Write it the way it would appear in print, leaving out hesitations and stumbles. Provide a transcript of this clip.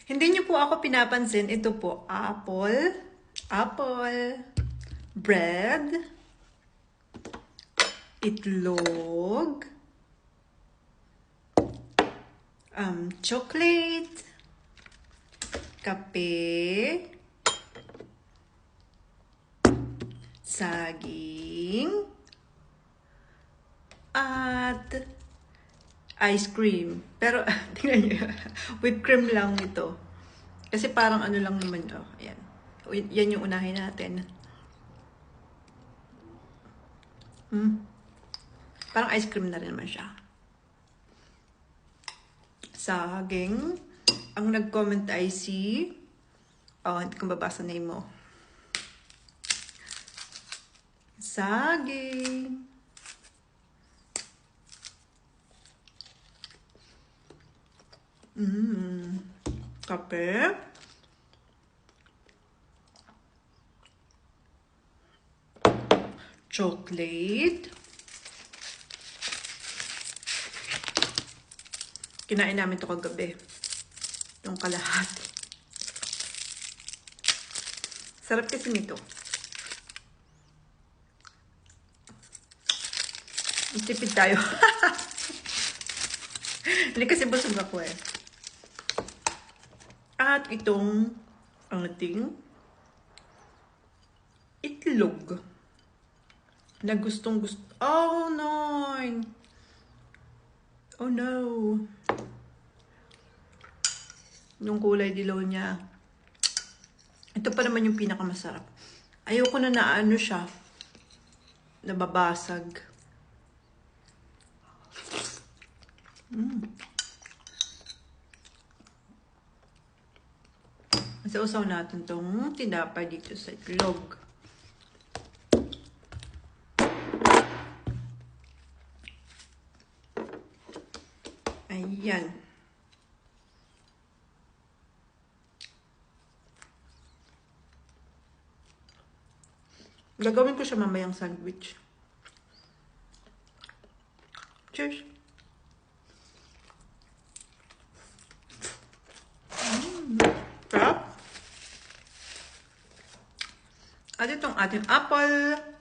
Hindi niyo po ako pinapansin. Ito po, apple, bread, itlog, chocolate, kape, saging, at ice cream. Pero, tingnan nyo, with cream lang ito. Kasi parang ano lang naman, oh, ayan. Yan yung unahin natin. Parang ice cream na rin naman siya. Saging. Ang nag-comment ay si... Oh, hindi ko babasa name mo. Saging. Kape. Chocolate. Kinain namin ito kagabi. Yung kalahati. Sarap kasi nito. Tipid tayo. Hindi kasi busog ako eh. At itong ating itlog. Na gustong gusto. Oh no! Oh no! Yung kulay dilaw niya. Ito pa naman yung pinakamasarap. Ayoko na ano siya. Nababasag. Masausaw natin tong tinapay dito sa itlog. Ayan. Gagawin ko siya mamayang sandwich. Cheers! Sarap! At itong ating apple.